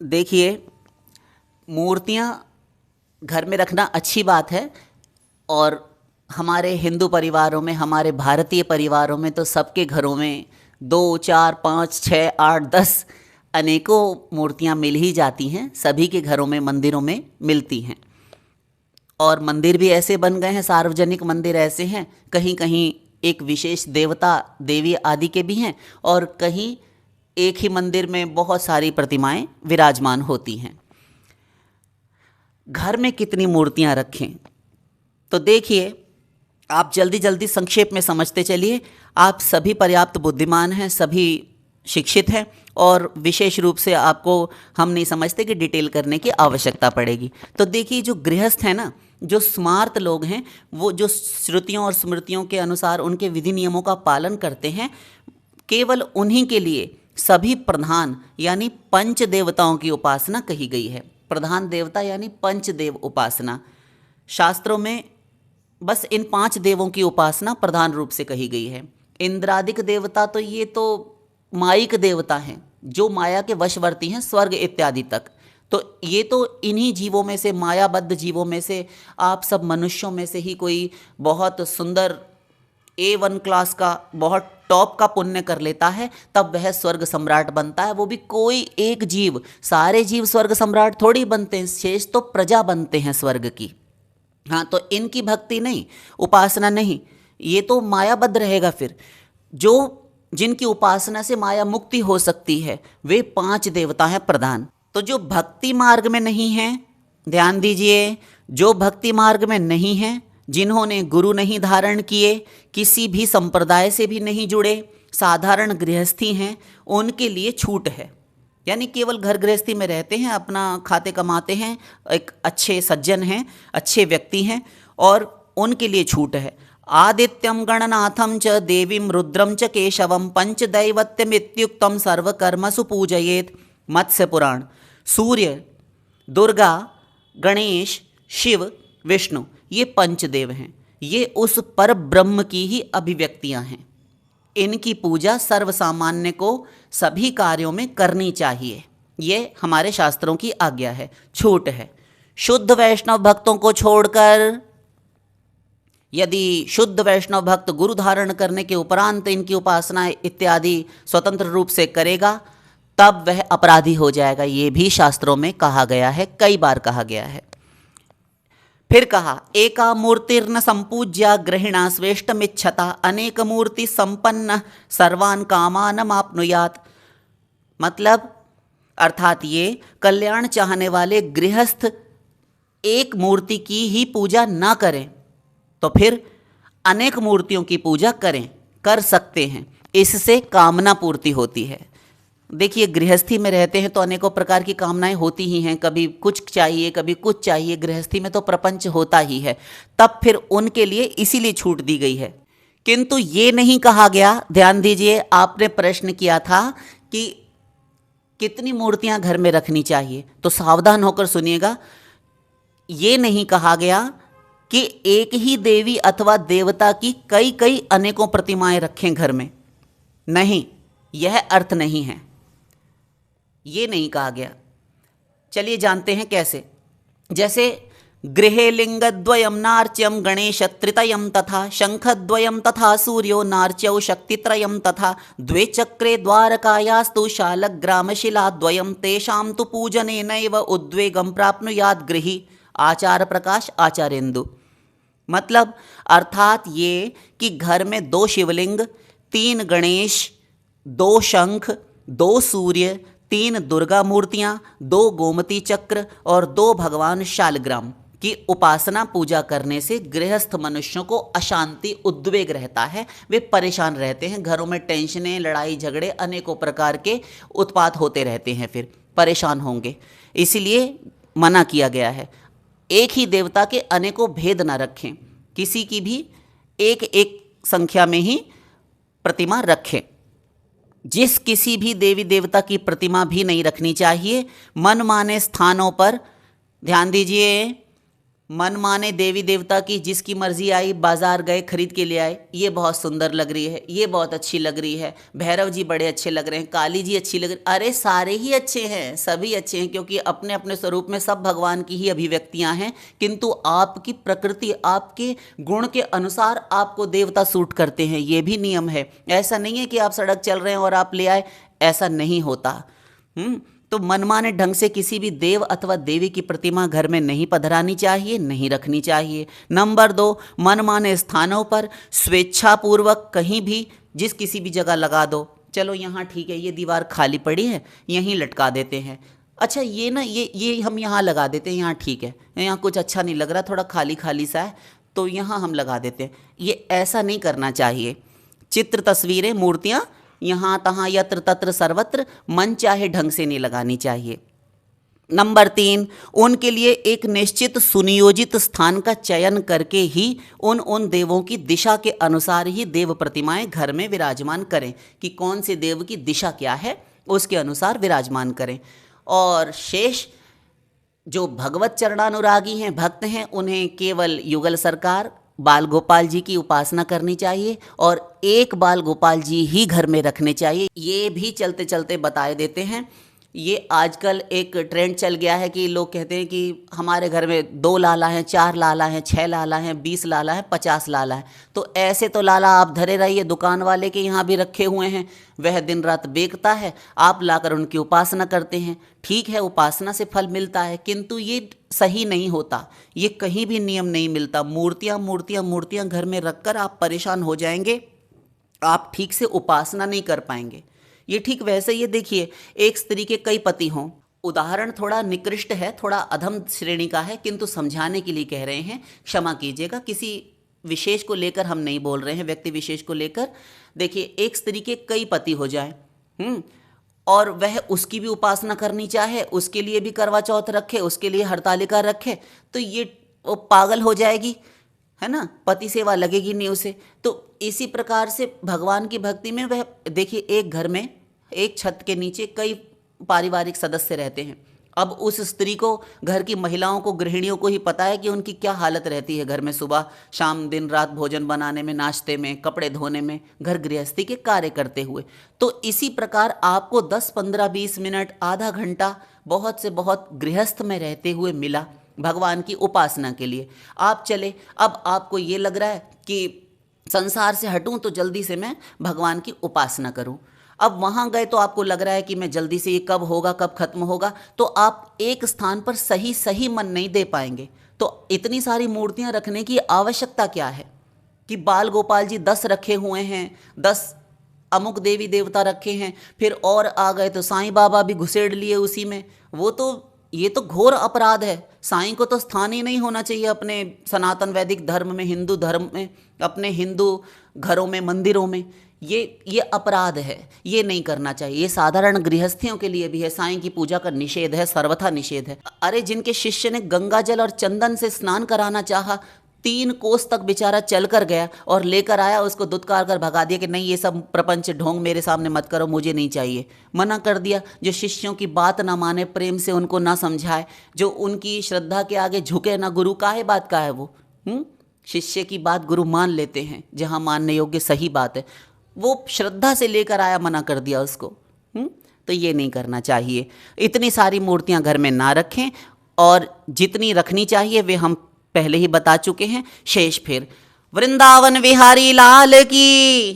देखिए, मूर्तियाँ घर में रखना अच्छी बात है। और हमारे हिंदू परिवारों में, हमारे भारतीय परिवारों में तो सबके घरों में 2, 4, 5, 6, 8, 10 अनेकों मूर्तियाँ मिल ही जाती हैं। सभी के घरों में, मंदिरों में मिलती हैं। और मंदिर भी ऐसे बन गए हैं, सार्वजनिक मंदिर ऐसे हैं, कहीं कहीं एक विशेष देवता देवी आदि के भी हैं, और कहीं एक ही मंदिर में बहुत सारी प्रतिमाएं विराजमान होती हैं। घर में कितनी मूर्तियां रखें, तो देखिए, आप जल्दी जल्दी संक्षेप में समझते चलिए। आप सभी पर्याप्त बुद्धिमान हैं, सभी शिक्षित हैं, और विशेष रूप से आपको हम नहीं समझते कि डिटेल करने की आवश्यकता पड़ेगी। तो देखिए, जो गृहस्थ हैं ना, जो स्मार्त लोग हैं, वो जो श्रुतियों और स्मृतियों के अनुसार उनके विधि नियमों का पालन करते हैं, केवल उन्हीं के लिए सभी प्रधान यानी पंच देवताओं की उपासना कही गई है। प्रधान देवता यानी पंचदेव उपासना। शास्त्रों में बस इन 5 देवों की उपासना प्रधान रूप से कही गई है। इंद्रादिक देवता तो ये तो मायिक देवता हैं, जो माया के वशवर्ती हैं, स्वर्ग इत्यादि तक। तो ये तो इन्हीं जीवों में से, मायाबद्ध जीवों में से, आप सब मनुष्यों में से ही कोई बहुत सुंदर A1 क्लास का, बहुत टॉप का पुण्य कर लेता है, तब वह स्वर्ग सम्राट बनता है। वो भी कोई एक जीव, सारे जीव स्वर्ग सम्राट थोड़ी बनते हैं, शेष तो प्रजा बनते हैं स्वर्ग की। हाँ, तो इनकी भक्ति नहीं, उपासना नहीं, ये तो मायाबद्ध रहेगा। फिर जो जिनकी उपासना से माया मुक्ति हो सकती है, वे 5 देवता हैं प्रधान। तो जो भक्ति मार्ग में नहीं हैं, ध्यान दीजिए, जो भक्ति मार्ग में नहीं हैं, जिन्होंने गुरु नहीं धारण किए, किसी भी संप्रदाय से भी नहीं जुड़े, साधारण गृहस्थी हैं, उनके लिए छूट है। यानी केवल घर गृहस्थी में रहते हैं, अपना खाते कमाते हैं, एक अच्छे सज्जन हैं, अच्छे व्यक्ति हैं, और उनके लिए छूट है। आदित्यम गणनाथम च देवीम रुद्रम च केशवम पंचदैवत्यमित्युक्तम सर्वकर्मसु पूजयेत। मत्स्य पुराण। सूर्य, दुर्गा, गणेश, शिव, विष्णु, ये पंचदेव हैं। ये उस पर ब्रह्म की ही अभिव्यक्तियां हैं। इनकी पूजा सर्वसामान्य को सभी कार्यों में करनी चाहिए, ये हमारे शास्त्रों की आज्ञा है, छूट है। शुद्ध वैष्णव भक्तों को छोड़कर, यदि शुद्ध वैष्णव भक्त गुरु धारण करने के उपरांत इनकी उपासना इत्यादि स्वतंत्र रूप से करेगा, तब वह अपराधी हो जाएगा। ये भी शास्त्रों में कहा गया है, कई बार कहा गया है। फिर कहा, एका मूर्तिर्न संपूज्या ग्रहिणा स्वेष्टमिच्छता अनेक मूर्ति संपन्न सर्वान कामान माप्नुयात। मतलब अर्थात ये कल्याण चाहने वाले गृहस्थ एक मूर्ति की ही पूजा ना करें, तो फिर अनेक मूर्तियों की पूजा करें, कर सकते हैं। इससे कामना पूर्ति होती है। देखिए, गृहस्थी में रहते हैं तो अनेकों प्रकार की कामनाएं होती ही हैं, कभी कुछ चाहिए, कभी कुछ चाहिए। गृहस्थी में तो प्रपंच होता ही है, तब फिर उनके लिए इसीलिए छूट दी गई है। किंतु ये नहीं कहा गया, ध्यान दीजिए, आपने प्रश्न किया था कि कितनी मूर्तियां घर में रखनी चाहिए, तो सावधान होकर सुनिएगा। ये नहीं कहा गया कि एक ही देवी अथवा देवता की कई कई अनेकों प्रतिमाएं रखें घर में, नहीं, यह अर्थ नहीं है, ये नहीं कहा गया। चलिए जानते हैं कैसे। जैसे गृहे लिंगद्वयम नार्च्यम गणेश त्रितयम तथा शंखद्वयम तथा सूर्यो नार्च्यौ शक्तित्रयम तथा द्वे चक्रे द्वारकायास्तु शालग्रामशिलाद्वयम तेषां तु पूजनेनैव उद्वेगं प्राप्नुयात् गृही आचार प्रकाश आचार्येन्दु। मतलब अर्थात ये कि घर में 2 शिवलिंग, 3 गणेश, 2 शंख, 2 सूर्य, 3 दुर्गा मूर्तियाँ, 2 गोमती चक्र और 2 भगवान शालग्राम की उपासना पूजा करने से गृहस्थ मनुष्यों को अशांति, उद्वेग रहता है। वे परेशान रहते हैं, घरों में टेंशनें, लड़ाई झगड़े, अनेकों प्रकार के उत्पात होते रहते हैं, फिर परेशान होंगे। इसीलिए मना किया गया है। एक ही देवता के अनेकों भेद न रखें, किसी की भी एक एक संख्या में ही प्रतिमा रखें। जिस किसी भी देवी देवता की प्रतिमा भी नहीं रखनी चाहिए मनमाने स्थानों पर। ध्यान दीजिए, मनमाने देवी देवता की जिसकी मर्जी आई बाजार गए खरीद के ले आए, ये बहुत सुंदर लग रही है, ये बहुत अच्छी लग रही है, भैरव जी बड़े अच्छे लग रहे हैं, काली जी अच्छी लग रही, अरे सारे ही अच्छे हैं, सभी अच्छे हैं, क्योंकि अपने अपने स्वरूप में सब भगवान की ही अभिव्यक्तियां हैं। किंतु आपकी प्रकृति, आपके गुण के अनुसार आपको देवता सूट करते हैं, ये भी नियम है। ऐसा नहीं है कि आप सड़क चल रहे हैं और आप ले आए, ऐसा नहीं होता। तो मनमाने ढंग से किसी भी देव अथवा देवी की प्रतिमा घर में नहीं पधरानी चाहिए, नहीं रखनी चाहिए। नंबर 2, मनमाने स्थानों पर स्वेच्छापूर्वक कहीं भी जिस किसी भी जगह लगा दो। चलो यहाँ ठीक है, ये दीवार खाली पड़ी है, यहीं लटका देते हैं। अच्छा ये ना ये हम यहाँ लगा देते हैं, यहाँ ठीक है, यहाँ कुछ अच्छा नहीं लग रहा, थोड़ा खाली खाली सा है, तो यहाँ हम लगा देते हैं। ये ऐसा नहीं करना चाहिए। चित्र, तस्वीरें, मूर्तियाँ यहाँ तहाँ यत्र तत्र सर्वत्र मन चाहे ढंग से नहीं लगानी चाहिए। नंबर 3, उनके लिए एक निश्चित सुनियोजित स्थान का चयन करके ही उन देवों की दिशा के अनुसार ही देव प्रतिमाएं घर में विराजमान करें, कि कौन से देव की दिशा क्या है उसके अनुसार विराजमान करें। और शेष जो भगवत चरणानुरागी हैं, भक्त हैं, उन्हें केवल युगल सरकार बाल गोपाल जी की उपासना करनी चाहिए और एक बाल गोपाल जी ही घर में रखने चाहिए। ये भी चलते चलते बताए देते हैं। ये आजकल एक ट्रेंड चल गया है कि लोग कहते हैं कि हमारे घर में 2 लाला हैं, 4 लाला हैं, 6 लाला हैं, 20 लाला हैं, 50 लाला हैं। तो ऐसे तो लाला आप धरे रहिए, दुकान वाले के यहाँ भी रखे हुए हैं, वह दिन रात बेचता है, आप लाकर उनकी उपासना करते हैं। ठीक है, उपासना से फल मिलता है, किंतु ये सही नहीं होता, ये कहीं भी नियम नहीं मिलता। मूर्तियाँ मूर्तियाँ मूर्तियाँ घर में रखकर आप परेशान हो जाएंगे, आप ठीक से उपासना नहीं कर पाएंगे। ये ठीक वैसे ही देखिए, एक स्त्री के कई पति हों, उदाहरण थोड़ा निकृष्ट है, थोड़ा अधम श्रेणी का है, किंतु समझाने के लिए कह रहे हैं, क्षमा कीजिएगा, किसी विशेष को लेकर हम नहीं बोल रहे हैं, व्यक्ति विशेष को लेकर। देखिए, एक स्त्री के कई पति हो जाए और वह उसकी भी उपासना करनी चाहे, उसके लिए भी करवा चौथ रखे, उसके लिए हरतालिका रखे, तो ये वो पागल हो जाएगी, है ना, पति सेवा लगेगी नहीं उसे। तो इसी प्रकार से भगवान की भक्ति में वह देखिए, एक घर में एक छत के नीचे कई पारिवारिक सदस्य रहते हैं। अब उस स्त्री को, घर की महिलाओं को, गृहिणियों को ही पता है कि उनकी क्या हालत रहती है घर में, सुबह शाम दिन रात भोजन बनाने में, नाश्ते में, कपड़े धोने में, घर गृहस्थी के कार्य करते हुए। तो इसी प्रकार आपको 10, 15, 20 मिनट, आधा घंटा बहुत से बहुत गृहस्थ में रहते हुए मिला भगवान की उपासना के लिए। आप चले, अब आपको ये लग रहा है कि संसार से हटूं तो जल्दी से मैं भगवान की उपासना करूं। अब वहाँ गए तो आपको लग रहा है कि मैं जल्दी से ये कब होगा, कब खत्म होगा, तो आप एक स्थान पर सही सही मन नहीं दे पाएंगे। तो इतनी सारी मूर्तियाँ रखने की आवश्यकता क्या है कि बाल गोपाल जी 10 रखे हुए हैं, 10 अमुक देवी देवता रखे हैं, फिर और आ गए तो साईं बाबा भी घुसेड़ लिए उसी में। वो तो, ये तो घोर अपराध है। साईं को तो स्थान ही नहीं होना चाहिए अपने सनातन वैदिक धर्म में, हिंदू धर्म में, अपने हिंदू घरों में, मंदिरों में। ये अपराध है, ये नहीं करना चाहिए। ये साधारण गृहस्थियों के लिए भी है, साईं की पूजा का निषेध है, सर्वथा निषेध है। अरे जिनके शिष्य ने गंगा जल और चंदन से स्नान कराना चाहा, 3 कोस तक बेचारा चल कर गया और लेकर आया, उसको दुत्कार कर भगा दिया कि नहीं, ये सब प्रपंच ढोंग मेरे सामने मत करो, मुझे नहीं चाहिए, मना कर दिया। जो शिष्यों की बात ना माने, प्रेम से उनको ना समझाए, जो उनकी श्रद्धा के आगे झुके ना, गुरु काहे बात का है वो। शिष्य की बात गुरु मान लेते हैं, जहाँ मानने योग्य सही बात है, वो श्रद्धा से लेकर आया, मना कर दिया उसको। तो ये नहीं करना चाहिए। इतनी सारी मूर्तियां घर में ना रखें, और जितनी रखनी चाहिए वे हम पहले ही बता चुके हैं। शेष फिर वृंदावन विहारी लाल की।